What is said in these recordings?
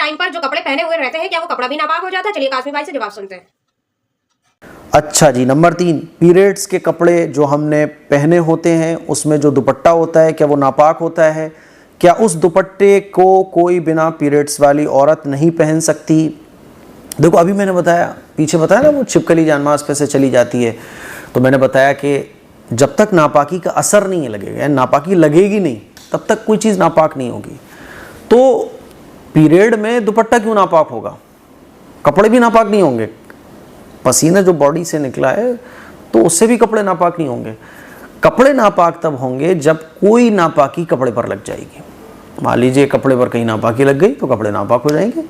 Time पर जो कपड़े पहने हुए रहते हैं क्या वो कपड़ा भी नापाक हो जाता है? चलिए कासमी भाई से जवाब सुनते हैं। अच्छा जी, नंबर 3, पीरियड्स के कपड़े जो हमने पहने होते हैं उसमें जो दुपट्टा होता है क्या वो नापाक होता है? क्या उस दुपट्टे को कोई बिना पीरियड्स वाली औरत नहीं पहन सकती? देखो अभी मैंने बताया, पीछे बताया ना वो छिपकली जानमाज़ पे से चली जाती है, तो मैंने बताया कि जब तक नापाकी का असर नहीं लगेगा, नापाकी लगेगी नहीं, तब तक कोई चीज़ नापाक नहीं होगी। तो पीरियड में दुपट्टा क्यों नापाक होगा? कपड़े भी नापाक नहीं होंगे। पसीना जो बॉडी से निकला है तो उससे भी कपड़े नापाक नहीं होंगे। कपड़े नापाक तब होंगे जब कोई नापाकी कपड़े पर लग जाएगी। मान लीजिए कपड़े पर कहीं नापाकी लग गई तो कपड़े नापाक हो जाएंगे।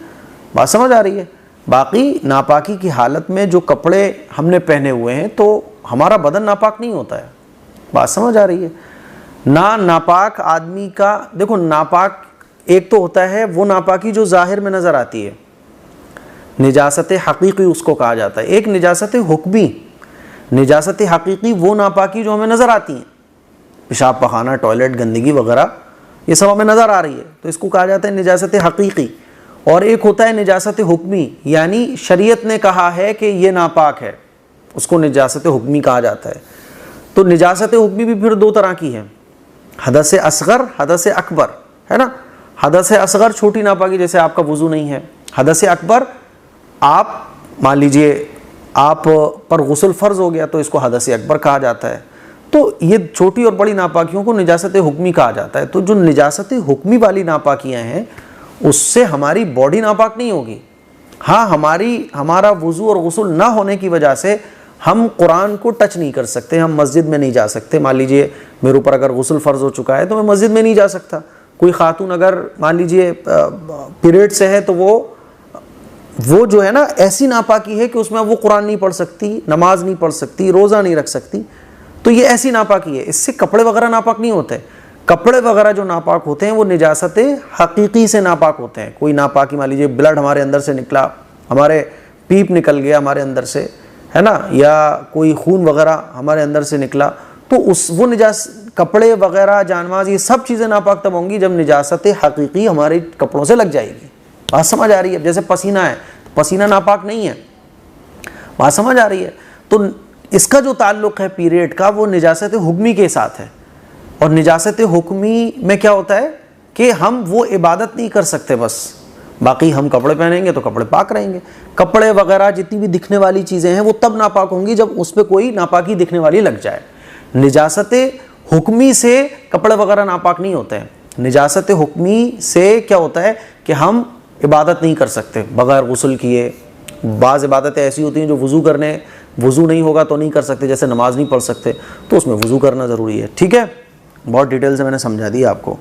बात समझ आ रही है? बाकी नापाकी की हालत में जो कपड़े हमने पहने हुए हैं तो हमारा बदन नापाक नहीं होता है। बात समझ आ रही है? ना नापाक आदमी का, देखो नापाक एक तो होता है वो नापाकी जो जाहिर में नज़र आती है, निजासत हकीकी उसको कहा जाता है। एक निजासत हुक्मी, निजासत हकीकी वो नापाकी जो हमें नज़र आती हैं, पेशाब पखाना, टॉयलेट, गंदगी वगैरह, ये सब हमें नज़र आ रही है तो इसको कहा जाता है निजासत हकीकी। और एक होता है निजासत हुक्मी, यानी शरीयत ने कहा है कि ये नापाक है, उसको निजासत हुक्मी कहा जाता है। तो निजासत हुक्मी भी फिर दो तरह की है, हदस असगर, हदस अकबर, है ना। हदस असगर छोटी नापाकी, जैसे आपका वुज़ू नहीं है। हदस अकबर, आप मान लीजिए आप पर गुस्ल फ़र्ज़ हो गया तो इसको हदस अकबर कहा जाता है। तो ये छोटी और बड़ी नापाकियों को निजासत हुक्मी कहा जाता है। तो जो निजासत हुक्मी वाली नापाकियाँ हैं उससे हमारी बॉडी नापाक नहीं होगी। हाँ, हमारा वुज़ू और गुस्ल ना होने की वजह से हम कुरान को टच नहीं कर सकते, हम मस्जिद में नहीं जा सकते। मान लीजिए मेरे ऊपर अगर गुस्ल फ़र्ज़ हो चुका है तो मैं मस्जिद में नहीं जा सकता। कोई खातून अगर मान लीजिए पीरियड से है तो वो जो है ना ऐसी नापाकी है कि उसमें वो कुरान नहीं पढ़ सकती, नमाज नहीं पढ़ सकती, रोज़ा नहीं रख सकती, तो ये ऐसी नापाकी है। इससे कपड़े वगैरह नापाक नहीं होते। कपड़े वगैरह जो नापाक होते हैं वो निजासत हकीकी से नापाक होते हैं। कोई नापाकी, मान लीजिए ब्लड हमारे अंदर से निकला, हमारे पीप निकल गया हमारे अंदर से, है ना, या कोई खून वगैरह हमारे अंदर से निकला, तो वो कपड़े वगैरह, जानमाज, ये सब चीज़ें नापाक तब होंगी जब निजासत हकीकी हमारे कपड़ों से लग जाएगी। बात समझ आ रही है? जैसे पसीना है, पसीना नापाक नहीं है। बात समझ आ रही है? तो इसका जो ताल्लुक़ है पीरियड का वो निजासत हुक्मी के साथ है। और निजासत हुक्मी में क्या होता है कि हम वो इबादत नहीं कर सकते बस, बाकी हम कपड़े पहनेंगे तो कपड़े पाक रहेंगे। कपड़े वगैरह जितनी भी दिखने वाली चीज़ें हैं वो तब नापाक होंगी जब उस पर कोई नापाकी दिखने वाली लग जाए। निजासत हुक्मी से कपड़े वगैरह नापाक नहीं होते हैं। निजासत हुक्मी से क्या होता है कि हम इबादत नहीं कर सकते बग़ैर गुस्ल किए। बाज़ इबादतें ऐसी होती हैं जो वुज़ू नहीं होगा तो नहीं कर सकते, जैसे नमाज नहीं पढ़ सकते, तो उसमें वुज़ू करना ज़रूरी है। ठीक है, बहुत डिटेल से मैंने समझा दिया आपको।